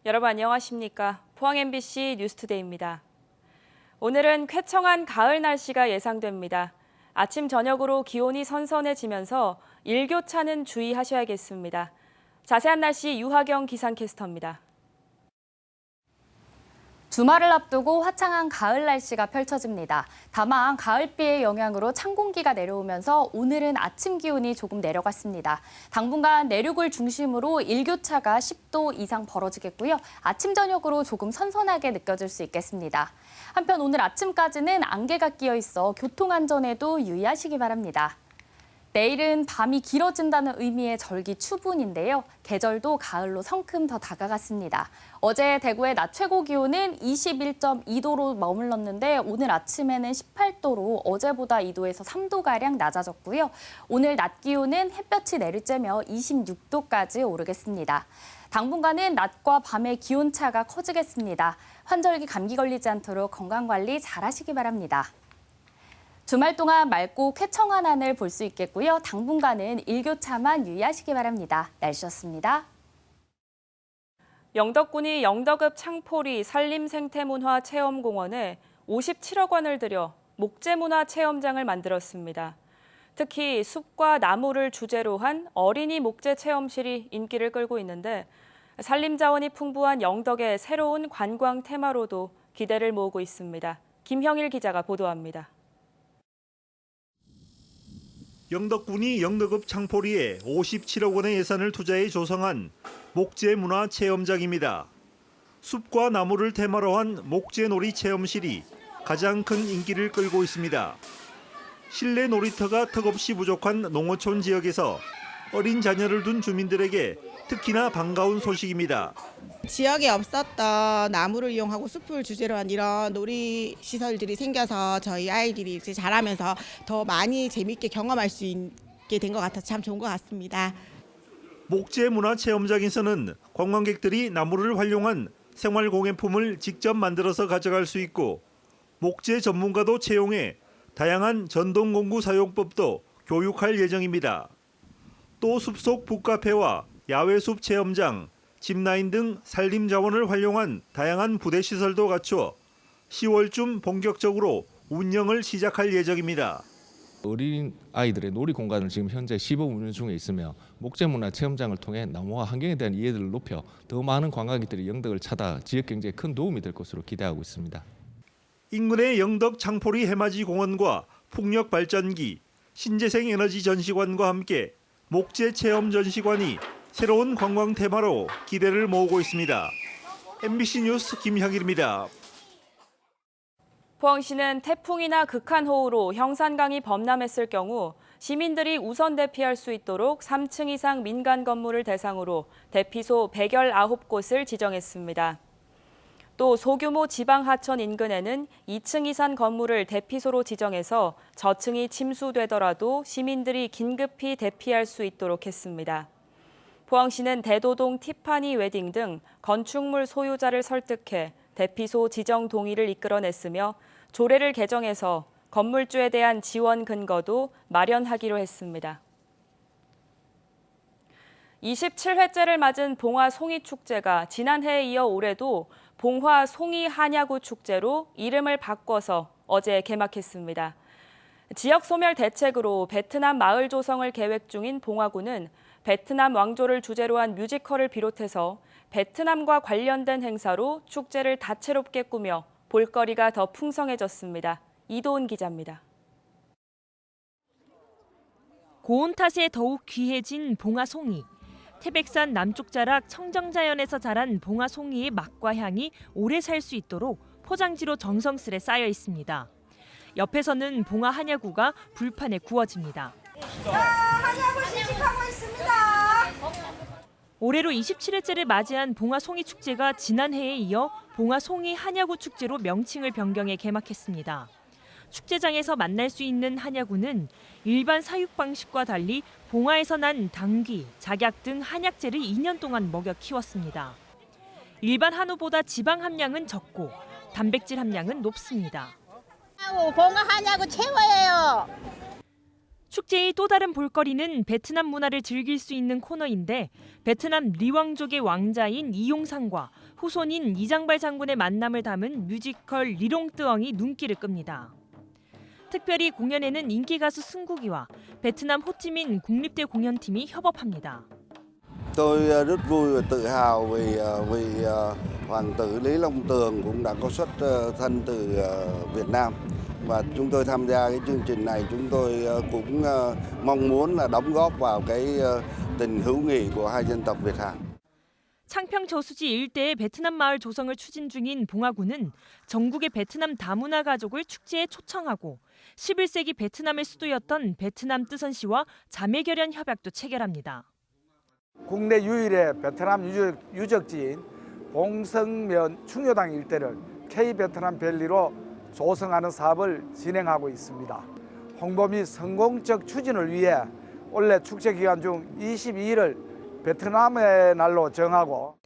여러분 안녕하십니까? 포항 MBC 뉴스투데이입니다. 오늘은 쾌청한 가을 날씨가 예상됩니다. 아침 저녁으로 기온이 선선해지면서 일교차는 주의하셔야겠습니다. 자세한 날씨 유하경 기상캐스터입니다. 주말을 앞두고 화창한 가을 날씨가 펼쳐집니다. 다만 가을비의 영향으로 찬 공기가 내려오면서 오늘은 아침 기온이 조금 내려갔습니다. 당분간 내륙을 중심으로 일교차가 10도 이상 벌어지겠고요. 아침 저녁으로 조금 선선하게 느껴질 수 있겠습니다. 한편 오늘 아침까지는 안개가 끼어 있어 교통안전에도 유의하시기 바랍니다. 내일은 밤이 길어진다는 의미의 절기 추분인데요. 계절도 가을로 성큼 더 다가갔습니다. 어제 대구의 낮 최고 기온은 21.2도로 머물렀는데 오늘 아침에는 18도로 어제보다 2도에서 3도가량 낮아졌고요. 오늘 낮 기온은 햇볕이 내리쬐며 26도까지 오르겠습니다. 당분간은 낮과 밤의 기온차가 커지겠습니다. 환절기 감기 걸리지 않도록 건강관리 잘하시기 바랍니다. 주말 동안 맑고 쾌청한 하늘 볼 수 있겠고요. 당분간은 일교차만 유의하시기 바랍니다. 날씨였습니다. 영덕군이 영덕읍 창포리 산림생태문화체험공원에 57억 원을 들여 목재문화체험장을 만들었습니다. 특히 숲과 나무를 주제로 한 어린이 목재 체험실이 인기를 끌고 있는데 산림자원이 풍부한 영덕의 새로운 관광 테마로도 기대를 모으고 있습니다. 김형일 기자가 보도합니다. 영덕군이 영덕읍 창포리에 57억 원의 예산을 투자해 조성한 목재 문화 체험장입니다. 숲과 나무를 테마로 한 목재 놀이 체험실이 가장 큰 인기를 끌고 있습니다. 실내 놀이터가 턱없이 부족한 농어촌 지역에서 어린 자녀를 둔 주민들에게 특히나 반가운 소식입니다. 지역에 없었던 나무를 이용하고 숲을 주제로 한 이런 놀이 시설들이 생겨서 저희 아이들이 이제 자라면서 더 많이 재밌게 경험할 수 있게 된 것 같아서 참 좋은 것 같습니다. 목재 문화 체험장에서는 관광객들이 나무를 활용한 생활 공예품을 직접 만들어서 가져갈 수 있고 목재 전문가도 채용해 다양한 전동 공구 사용법도 교육할 예정입니다. 또 숲속 북카페와 야외 숲 체험장, 짚라인 등 산림 자원을 활용한 다양한 부대 시설도 갖추어 10월쯤 본격적으로 운영을 시작할 예정입니다. 어린 아이들의 놀이 공간을 지금 현재 시범 운영 중에 있으며 목재문화 체험장을 통해 나무와 환경에 대한 이해도를 높여 더 많은 관광객들이 영덕을 찾아 지역 경제에 큰 도움이 될 것으로 기대하고 있습니다. 인근의 영덕 창포리 해맞이 공원과 풍력 발전기, 신재생 에너지 전시관과 함께 목재 체험 전시관이 새로운 관광 테마로 기대를 모으고 있습니다. MBC 뉴스 김형일입니다. 포항시는 태풍이나 극한호우로 형산강이 범람했을 경우 시민들이 우선 대피할 수 있도록 3층 이상 민간 건물을 대상으로 대피소 119곳을 지정했습니다. 또 소규모 지방하천 인근에는 2층 이상 건물을 대피소로 지정해서 저층이 침수되더라도 시민들이 긴급히 대피할 수 있도록 했습니다. 포항시는 대도동 티파니 웨딩 등 건축물 소유자를 설득해 대피소 지정 동의를 이끌어냈으며 조례를 개정해서 건물주에 대한 지원 근거도 마련하기로 했습니다. 27회째를 맞은 봉화 송이 축제가 지난해에 이어 올해도 봉화 송이 한야구 축제로 이름을 바꿔서 어제 개막했습니다. 지역 소멸 대책으로 베트남 마을 조성을 계획 중인 봉화구는 베트남 왕조를 주제로 한 뮤지컬을 비롯해서 베트남과 관련된 행사로 축제를 다채롭게 꾸며 볼거리가 더 풍성해졌습니다. 이도은 기자입니다. 고온 탓에 더욱 귀해진 봉화송이. 태백산 남쪽 자락 청정자연에서 자란 봉화송이의 맛과 향이 오래 살 수 있도록 포장지로 정성스레 쌓여 있습니다. 옆에서는 봉화 한야구가 불판에 구워집니다. 한야구 시식하고 있습니다. 올해로 27회째를 맞이한 봉화 송이 축제가 지난해에 이어 봉화 송이 한야구 축제로 명칭을 변경해 개막했습니다. 축제장에서 만날 수 있는 한야구는 일반 사육 방식과 달리 봉화에서 난 당귀, 작약 등 한약재를 2년 동안 먹여 키웠습니다. 일반 한우보다 지방 함량은 적고 단백질 함량은 높습니다. 봉화 한야구 최고예요. 축제의 또 다른 볼거리는 베트남 문화를 즐길 수 있는 코너인데 베트남 리왕족의 왕자인 이용상과 후손인 이장발 장군의 만남을 담은 뮤지컬 리롱뜨엉이 눈길을 끕니다. 특별히 공연에는 인기 가수 승국이와 베트남 호찌민 국립대 공연팀이 협업합니다. Tôi rất vui và tự hào vì hoàng tử Lý Long Tường cũng đã có xuất thân từ Việt Nam và chúng tôi tham gia cái chương trình này chúng tôi cũng mong muốn là đóng góp vào cái tình hữu nghị của hai dân tộc Việt Hàn. 창평 저수지 일대의 베트남 마을 조성을 추진 중인 봉화군은 전국의 베트남 다문화 가족을 축제에 초청하고 11세기 베트남의 수도였던 베트남 뜨선시와 자매결연 협약도 체결합니다. 국내 유일의 베트남 유적지인 봉성면 충효당 일대를 K-베트남 밸리로 조성하는 사업을 진행하고 있습니다. 홍보 및 성공적 추진을 위해 올해 축제 기간 중 22일을 베트남의 날로 정하고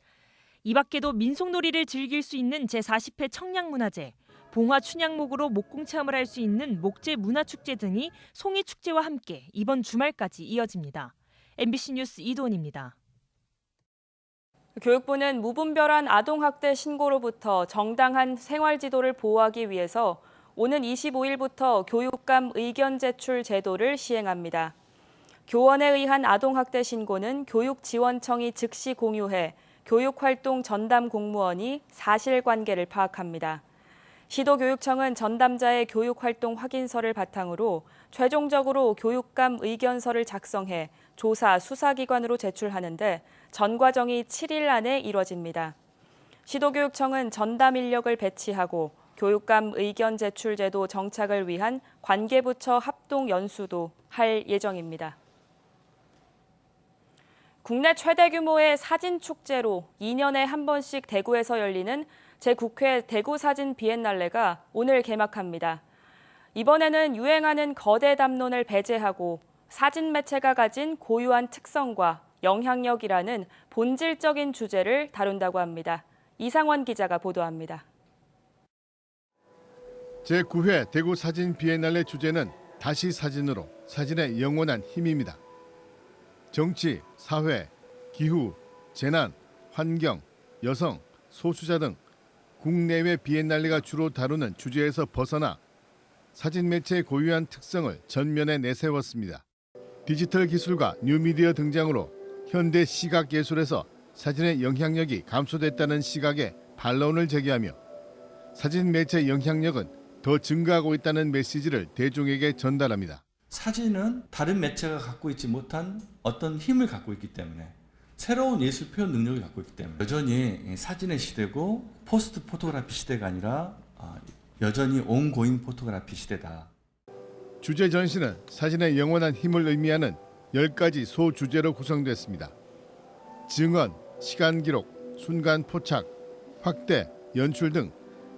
이 밖에도 민속놀이를 즐길 수 있는 제40회 청량문화제, 봉화 춘향목으로 목공 체험을 할 수 있는 목재 문화축제 등이 송이축제와 함께 이번 주말까지 이어집니다. MBC 뉴스 이도은입니다. 교육부는 무분별한 아동학대 신고로부터 정당한 생활지도를 보호하기 위해서 오는 25일부터 교육감 의견 제출 제도를 시행합니다. 교원에 의한 아동학대 신고는 교육지원청이 즉시 공유해 교육활동 전담 공무원이 사실관계를 파악합니다. 시도교육청은 전담자의 교육활동 확인서를 바탕으로 최종적으로 교육감 의견서를 작성해 조사, 수사기관으로 제출하는데 전 과정이 7일 안에 이뤄집니다. 시도교육청은 전담 인력을 배치하고 교육감 의견 제출 제도 정착을 위한 관계부처 합동 연수도 할 예정입니다. 국내 최대 규모의 사진 축제로 2년에 한 번씩 대구에서 열리는 제9회 대구사진 비엔날레가 오늘 개막합니다. 이번에는 유행하는 거대 담론을 배제하고 사진 매체가 가진 고유한 특성과 영향력이라는 본질적인 주제를 다룬다고 합니다. 이상원 기자가 보도합니다. 제9회 대구사진 비엔날레 주제는 다시 사진으로 사진의 영원한 힘입니다. 정치, 사회, 기후, 재난, 환경, 여성, 소수자 등 국내외 비엔날레가 주로 다루는 주제에서 벗어나 사진 매체의 고유한 특성을 전면에 내세웠습니다. 디지털 기술과 뉴미디어 등장으로 현대 시각 예술에서 사진의 영향력이 감소됐다는 시각에 반론을 제기하며 사진 매체의 영향력은 더 증가하고 있다는 메시지를 대중에게 전달합니다. 사진은 다른 매체가 갖고 있지 못한 어떤 힘을 갖고 있기 때문에 새로운 예술 표현 능력을 갖고 있기 때문에 여전히 사진의 시대고 포스트 포토그래피 시대가 아니라 여전히 온고잉 포토그래피 시대다. 주제 전시는 사진의 영원한 힘을 의미하는 10가지 소주제로 구성됐습니다. 증언, 시간 기록, 순간 포착, 확대, 연출 등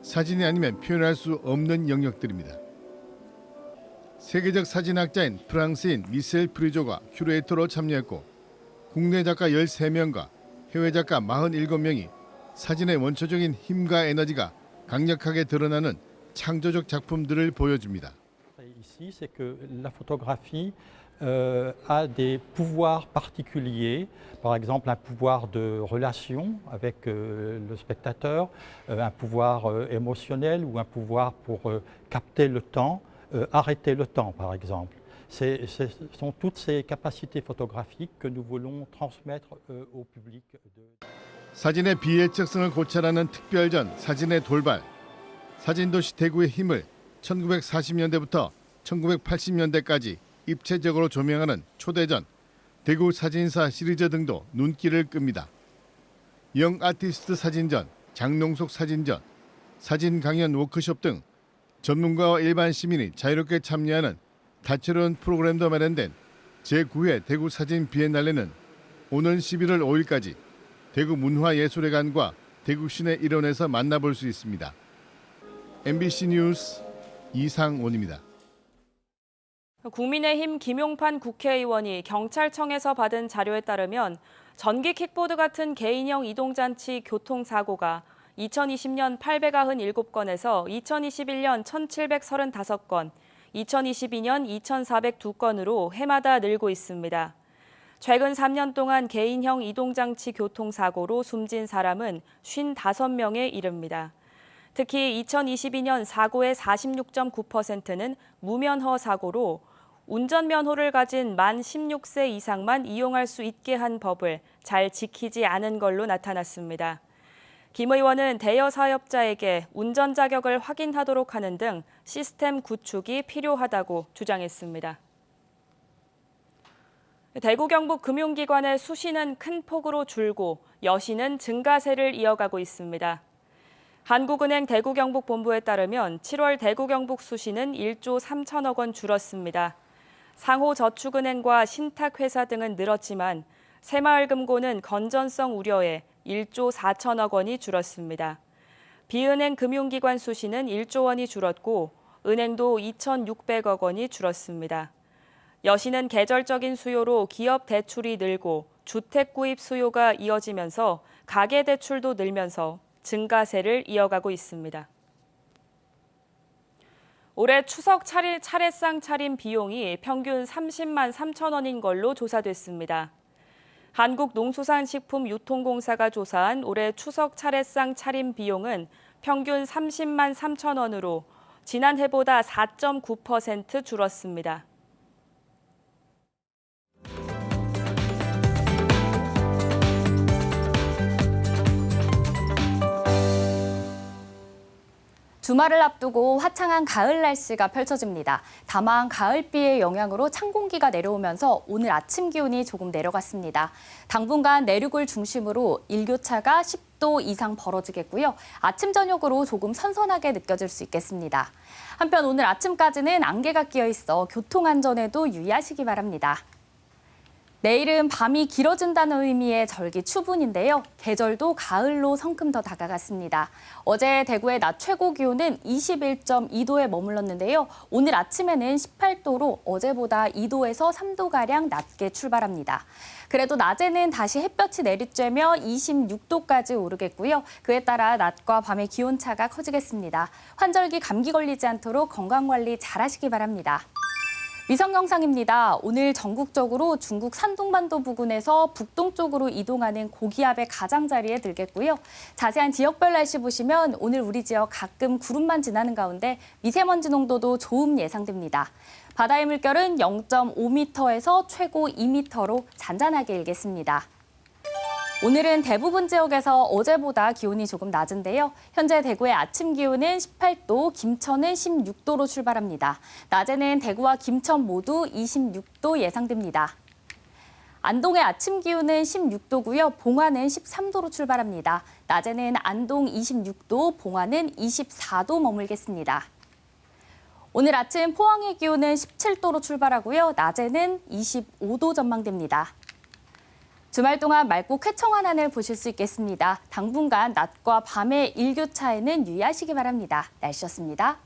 사진이 아니면 표현할 수 없는 영역들입니다. 세계적 사진학자인 프랑스인 미셀 프리조가 큐레이터로 참여했고 국내 작가 13명과 해외 작가 47명이 사진의 원초적인 힘과 에너지가 강력하게 드러나는 창조적 작품들을 보여줍니다. Ici, c'est que la photographie a des pouvoirs particuliers, par exemple un pouvoir de relation avec le spectateur, un pouvoir émotionnel ou un pouvoir pour capter le temps, arrêter le temps par exemple. Ce sont toutes ces capacités photographiques que nous voulons transmettre au public. 사진의 비예측성을 고찰하는 특별전 사진의 돌발, 사진도시 대구의 힘을 1940년대부터 1980년대까지 입체적으로 조명하는 초대전, 대구 사진사 시리즈 등도 눈길을 끕니다. 영 아티스트 사진전, 장농속 사진전, 사진 강연 워크숍 등 전문가와 일반 시민이 자유롭게 참여하는 다채로운 프로그램도 마련된 제9회 대구 사진 비엔날레는 오는 11월 5일까지 대구 문화예술회관과 대구 시내 일원에서 만나볼 수 있습니다. MBC 뉴스 이상원입니다. 국민의힘 김용판 국회의원이 경찰청에서 받은 자료에 따르면 전기 킥보드 같은 개인형 이동장치 교통사고가 2020년 897건에서 2021년 1735건, 2022년 2402건으로 해마다 늘고 있습니다. 최근 3년 동안 개인형 이동장치 교통사고로 숨진 사람은 55명에 이릅니다. 특히 2022년 사고의 46.9%는 무면허 사고로 운전면허를 가진 만 16세 이상만 이용할 수 있게 한 법을 잘 지키지 않은 걸로 나타났습니다. 김 의원은 대여 사업자에게 운전 자격을 확인하도록 하는 등 시스템 구축이 필요하다고 주장했습니다. 대구 경북 금융기관의 수시는 큰 폭으로 줄고 여시는 증가세를 이어가고 있습니다. 한국은행 대구 경북 본부에 따르면 7월 대구 경북 수시는 1조 3천억 원 줄었습니다. 상호저축은행과 신탁회사 등은 늘었지만 새마을금고는 건전성 우려에 1조 4천억 원이 줄었습니다. 비은행 금융기관 수시는 1조 원이 줄었고 은행도 2,600억 원이 줄었습니다. 여시는 계절적인 수요로 기업 대출이 늘고 주택 구입 수요가 이어지면서 가계 대출도 늘면서 증가세를 이어가고 있습니다. 올해 추석 차례상 차림 비용이 평균 30만 3천 원인 걸로 조사됐습니다. 한국농수산식품유통공사가 조사한 올해 추석 차례상 차림 비용은 평균 30만 3천 원으로 지난해보다 4.9% 줄었습니다. 주말을 앞두고 화창한 가을 날씨가 펼쳐집니다. 다만 가을비의 영향으로 찬 공기가 내려오면서 오늘 아침 기온이 조금 내려갔습니다. 당분간 내륙을 중심으로 일교차가 10도 이상 벌어지겠고요. 아침 저녁으로 조금 선선하게 느껴질 수 있겠습니다. 한편 오늘 아침까지는 안개가 끼어 있어 교통안전에도 유의하시기 바랍니다. 내일은 밤이 길어진다는 의미의 절기 추분인데요. 계절도 가을로 성큼 더 다가갔습니다. 어제 대구의 낮 최고 기온은 21.2도에 머물렀는데요. 오늘 아침에는 18도로 어제보다 2도에서 3도가량 낮게 출발합니다. 그래도 낮에는 다시 햇볕이 내리쬐며 26도까지 오르겠고요. 그에 따라 낮과 밤의 기온차가 커지겠습니다. 환절기 감기 걸리지 않도록 건강관리 잘하시기 바랍니다. 위성 영상입니다. 오늘 전국적으로 중국 산둥반도 부근에서 북동쪽으로 이동하는 고기압의 가장자리에 들겠고요. 자세한 지역별 날씨 보시면 오늘 우리 지역 가끔 구름만 지나는 가운데 미세먼지 농도도 좋음 예상됩니다. 바다의 물결은 0.5m에서 최고 2m로 잔잔하게 일겠습니다. 오늘은 대부분 지역에서 어제보다 기온이 조금 낮은데요. 현재 대구의 아침 기온은 18도, 김천은 16도로 출발합니다. 낮에는 대구와 김천 모두 26도 예상됩니다. 안동의 아침 기온은 16도고요. 봉화는 13도로 출발합니다. 낮에는 안동 26도, 봉화는 24도 머물겠습니다. 오늘 아침 포항의 기온은 17도로 출발하고요. 낮에는 25도 전망됩니다. 주말 동안 맑고 쾌청한 하늘 보실 수 있겠습니다. 당분간 낮과 밤의 일교차에는 유의하시기 바랍니다. 날씨였습니다.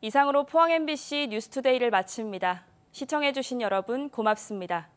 이상으로 포항 MBC 뉴스투데이를 마칩니다. 시청해주신 여러분 고맙습니다.